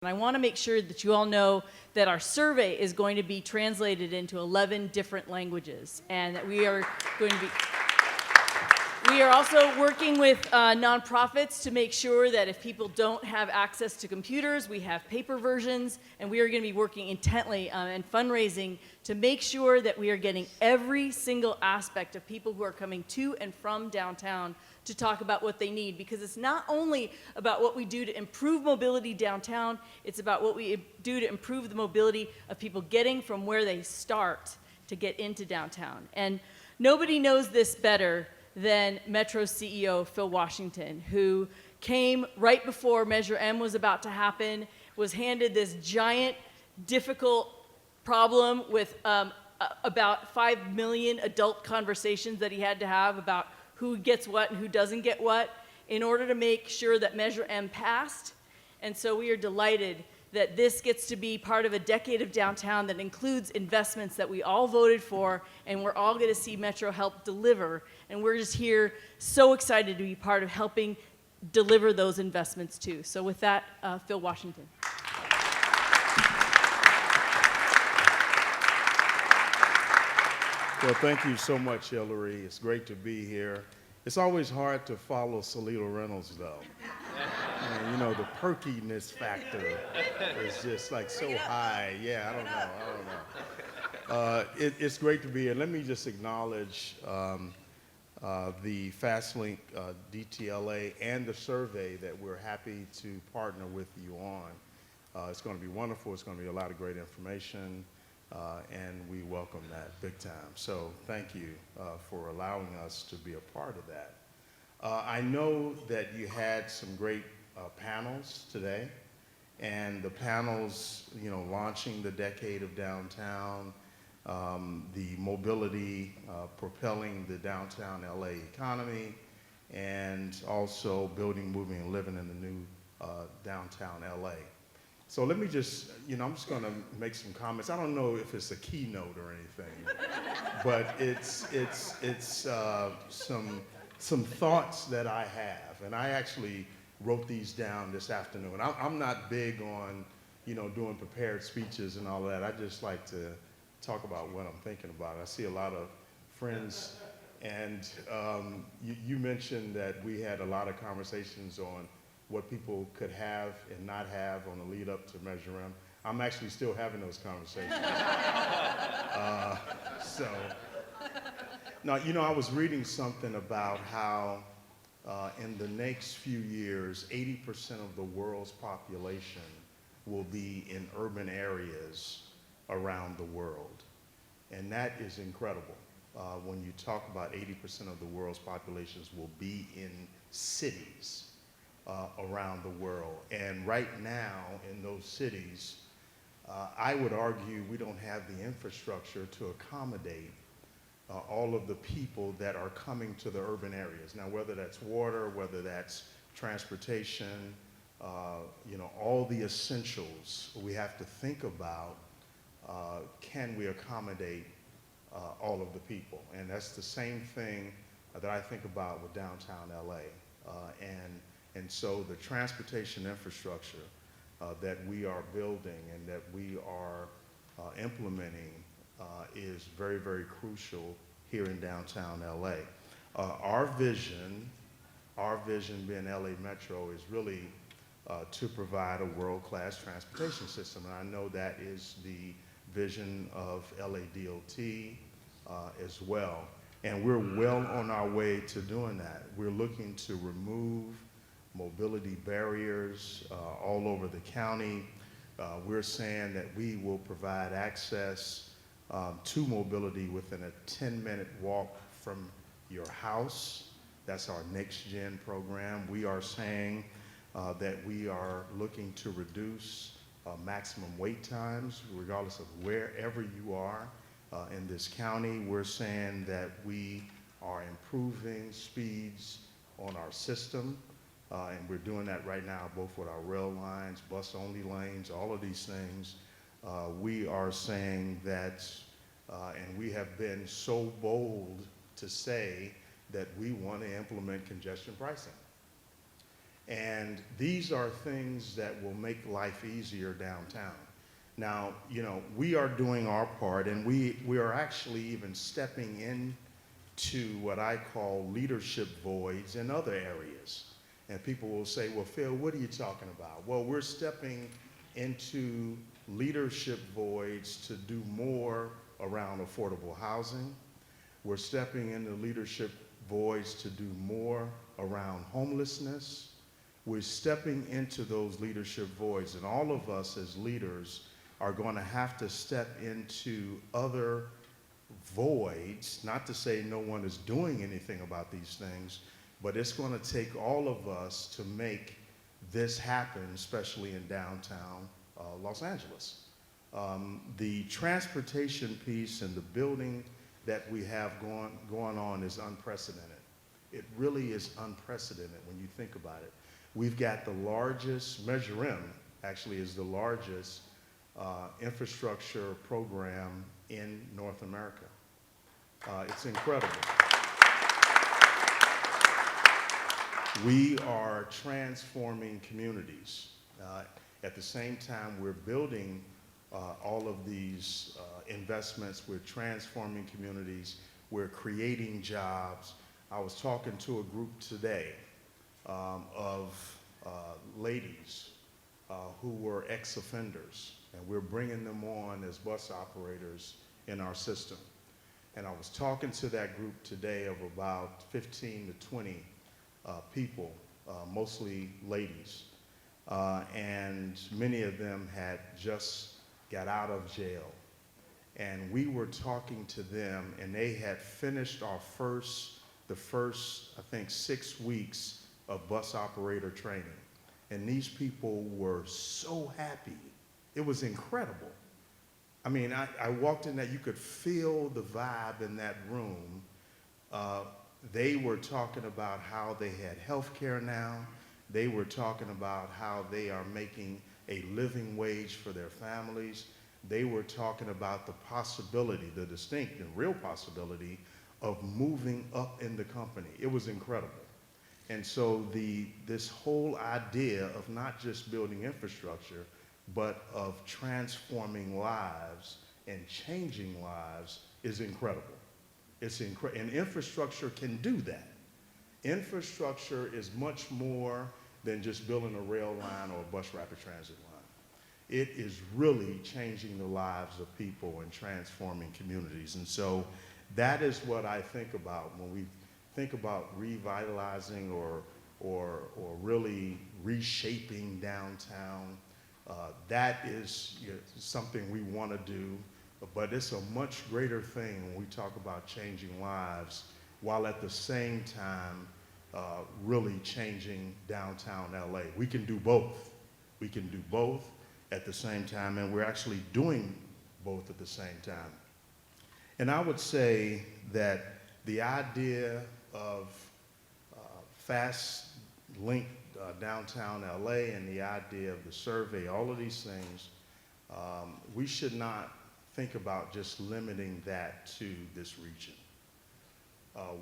And I want to make sure that you all know that our survey is going to be translated into 11 different languages, and that we are also working with nonprofits to make sure that if people don't have access to computers, we have paper versions, and we are going to be working intently and fundraising to make sure that we are getting every single aspect of people who are coming to and from downtown to talk about what they need, because it's not only about what we do to improve mobility downtown, it's about what we do to improve the mobility of people getting from where they start to get into downtown. And nobody knows this better than Metro's CEO, Phil Washington, who came right before Measure M was about to happen, was handed this giant, difficult problem with about 5 million adult conversations that he had to have about who gets what and who doesn't get what in order to make sure that Measure M passed. And so we are delighted that this gets to be part of a decade of downtown that includes investments that we all voted for, and we're all going to see Metro help deliver. And we're just here so excited to be part of helping deliver those investments too. So with that, Phil Washington. Well, thank you so much, Hillary. It's great to be here. It's always hard to follow Salito Reynolds, though. And, you know, the perkiness factor is just like so high. Yeah, I don't know. It's great to be here. Let me just acknowledge the FastLink DTLA and the survey that we're happy to partner with you on. It's going to be wonderful. It's going to be a lot of great information. And we welcome that big time. So thank you for allowing us to be a part of that. I know that you had some great panels today, and the panels, you know, launching the decade of downtown, the mobility propelling the downtown LA economy, and also building, moving, and living in the new downtown LA. So let me just, you know, I'm just going to make some comments. I don't know if it's a keynote or anything, but it's some thoughts that I have, and I actually wrote these down this afternoon. I'm not big on, you know, doing prepared speeches and all that. I just like to talk about what I'm thinking about. I see a lot of friends, and you mentioned that we had a lot of conversations on what people could have and not have on the lead up to Measure M. I'm actually still having those conversations. Now, you know, I was reading something about how in the next few years, 80% of the world's population will be in urban areas around the world. And that is incredible. When you talk about 80% of the world's populations will be in cities around the world. And right now in those cities, I would argue we don't have the infrastructure to accommodate all of the people that are coming to the urban areas. Now, whether that's water, whether that's transportation, you know, all the essentials we have to think about, can we accommodate all of the people? And that's the same thing that I think about with downtown LA. And so the transportation infrastructure that we are building and that we are implementing is very, very crucial here in downtown LA. Our vision being LA Metro is really to provide a world-class transportation system. And I know that is the vision of LADOT as well. And we're well on our way to doing that. We're looking to remove mobility barriers all over the county. We're saying that we will provide access to mobility within a 10-minute walk from your house. That's our Next Gen program. We are saying that we are looking to reduce maximum wait times, regardless of wherever you are in this county. We're saying that we are improving speeds on our system. And we're doing that right now, both with our rail lines, bus-only lanes, all of these things. We are saying that, and we have been so bold to say that we want to implement congestion pricing. And these are things that will make life easier downtown. Now, you know, we are doing our part, and we are actually even stepping into what I call leadership voids in other areas. And people will say, well, Phil, what are you talking about? Well, we're stepping into leadership voids to do more around affordable housing. We're stepping into leadership voids to do more around homelessness. We're stepping into those leadership voids, and all of us as leaders are going to have to step into other voids, not to say no one is doing anything about these things, but it's going to take all of us to make this happen, especially in downtown Los Angeles. The transportation piece and the building that we have going on is unprecedented. It really is unprecedented when you think about it. We've got the largest, Measure M actually is the largest infrastructure program in North America. It's incredible. We are transforming communities. At the same time, we're building all of these investments. We're transforming communities. We're creating jobs. I was talking to a group today of ladies who were ex-offenders, and we're bringing them on as bus operators in our system. And I was talking to that group today of about 15 to 20 people, mostly ladies, and many of them had just got out of jail. And we were talking to them, and they had finished the first, I think, 6 weeks of bus operator training. And these people were so happy. It was incredible. I mean, I walked in there, you could feel the vibe in that room. They were talking about how they had health care now. They were talking about how they are making a living wage for their families. They were talking about the possibility, the distinct and real possibility of moving up in the company. It was incredible. And so this whole idea of not just building infrastructure, but of transforming lives and changing lives is incredible. And infrastructure can do that. Infrastructure is much more than just building a rail line or a bus rapid transit line. It is really changing the lives of people and transforming communities. And so that is what I think about when we think about revitalizing or really reshaping downtown. That is something we want to do, but it's a much greater thing when we talk about changing lives while at the same time really changing downtown LA. We can do both. We can do both at the same time, and we're actually doing both at the same time. And I would say that the idea of fast link downtown LA and the idea of the survey, all of these things, we should not think about just limiting that to this region.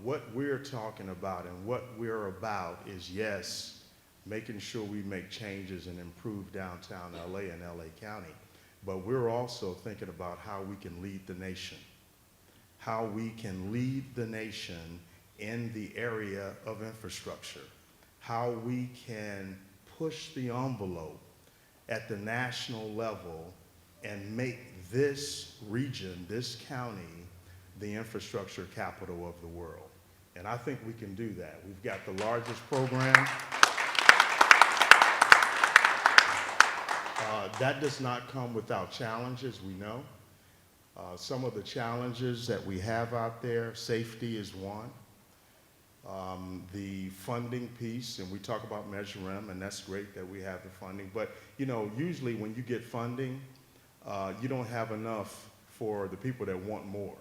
What we're talking about and what we're about is, yes, making sure we make changes and improve downtown LA and LA County, but we're also thinking about how we can lead the nation, how we can lead the nation in the area of infrastructure, how we can push the envelope at the national level and make this region, this county, the infrastructure capital of the world. And I think we can do that. We've got the largest program. That does not come without challenges, we know. Some of the challenges that we have out there, safety is one. The funding piece, and we talk about Measure M, and that's great that we have the funding, but you know, usually when you get funding, you don't have enough for the people that want more.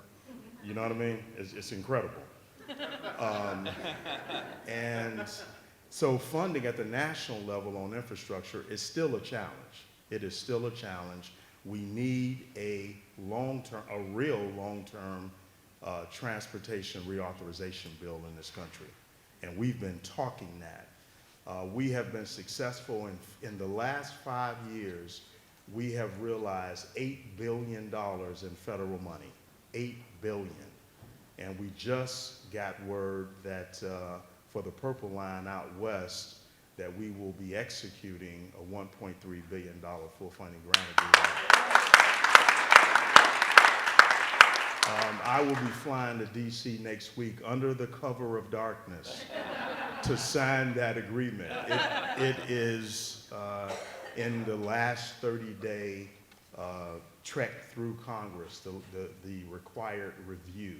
You know what I mean? It's incredible. And so funding at the national level on infrastructure is still a challenge. It is still a challenge. We need a real long-term transportation reauthorization bill in this country. And we've been talking that. We have been successful in the last 5 years. We have realized $8 billion in federal money, $8 billion. And we just got word that for the Purple Line out west, that we will be executing a $1.3 billion full funding grant agreement. I will be flying to DC next week under the cover of darkness to sign that agreement. It is in the last 30-day trek through Congress, the required review.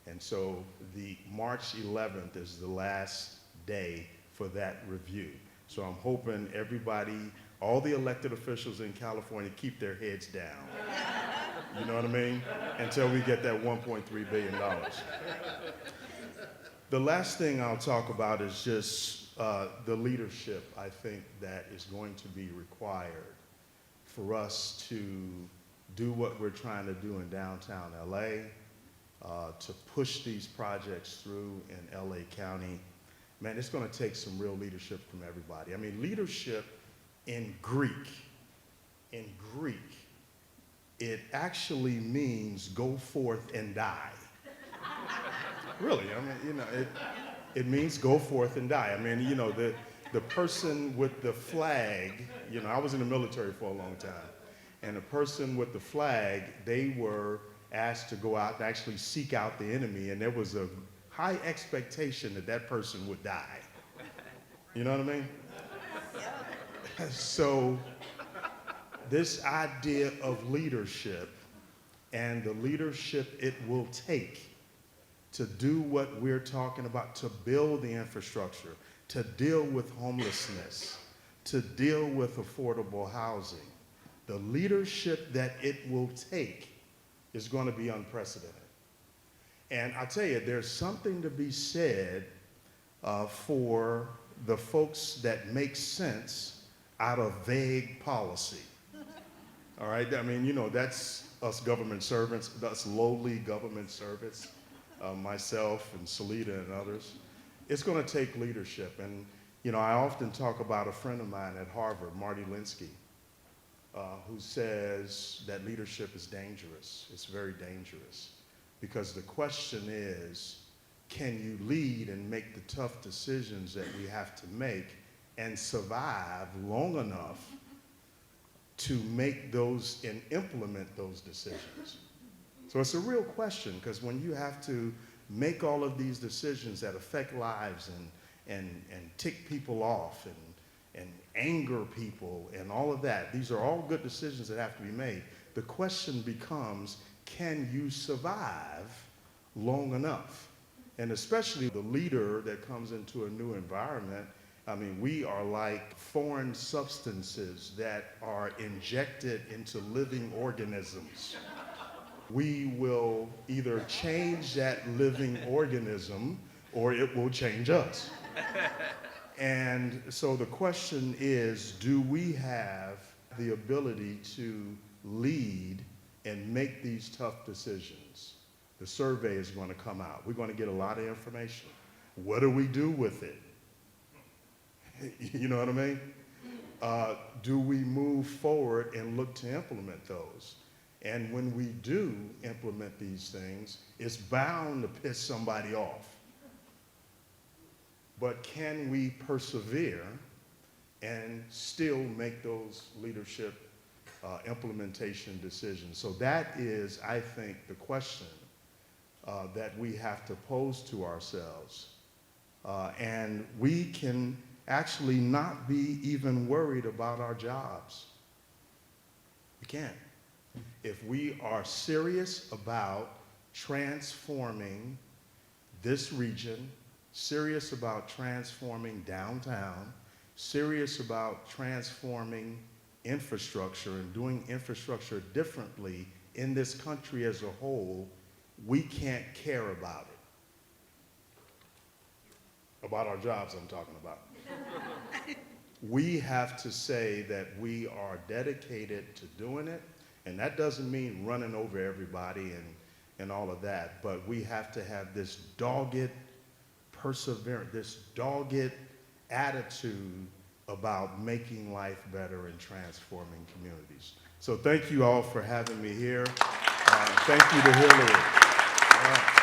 And so the March 11th is the last day for that review. So I'm hoping everybody, all the elected officials in California, keep their heads down. You know what I mean? Until we get that $1.3 billion. The last thing I'll talk about is just the leadership, I think, that is going to be required for us to do what we're trying to do in downtown LA, to push these projects through in LA County. Man, it's going to take some real leadership from everybody. I mean, leadership in Greek, it actually means go forth and die. Really, I mean, you know, it means go forth and die. I mean, you know, the person with the flag, you know, I was in the military for a long time, and the person with the flag, they were asked to go out and actually seek out the enemy, and there was a high expectation that that person would die. You know what I mean? So this idea of leadership and the leadership it will take to do what we're talking about, to build the infrastructure, to deal with homelessness, to deal with affordable housing, the leadership that it will take is going to be unprecedented. And I tell you, there's something to be said for the folks that make sense out of vague policy. All right, I mean, you know, that's us government servants, that's lowly government servants, myself and Salida and others. It's going to take leadership. And, you know, I often talk about a friend of mine at Harvard, Marty Linsky, who says that leadership is dangerous. It's very dangerous. Because the question is, can you lead and make the tough decisions that we have to make and survive long enough to make those and implement those decisions? So it's a real question, because when you have to make all of these decisions that affect lives and tick people off and anger people and all of that, these are all good decisions that have to be made. The question becomes, can you survive long enough? And especially the leader that comes into a new environment, I mean, we are like foreign substances that are injected into living organisms. We will either change that living organism or it will change us. And so the question is, do we have the ability to lead and make these tough decisions? The survey is going to come out. We're going to get a lot of information. What do we do with it? You know what I mean? Do we move forward and look to implement those? And when we do implement these things, it's bound to piss somebody off. But can we persevere and still make those leadership implementation decisions? So that is, I think, the question that we have to pose to ourselves. And we can actually not be even worried about our jobs. We can't. If we are serious about transforming this region, serious about transforming downtown, serious about transforming infrastructure and doing infrastructure differently in this country as a whole, we can't care about it. About our jobs, I'm talking about. We have to say that we are dedicated to doing it, and that doesn't mean running over everybody and all of that, but we have to have this dogged perseverance, this dogged attitude about making life better and transforming communities. So thank you all for having me here. Thank you to Hillary.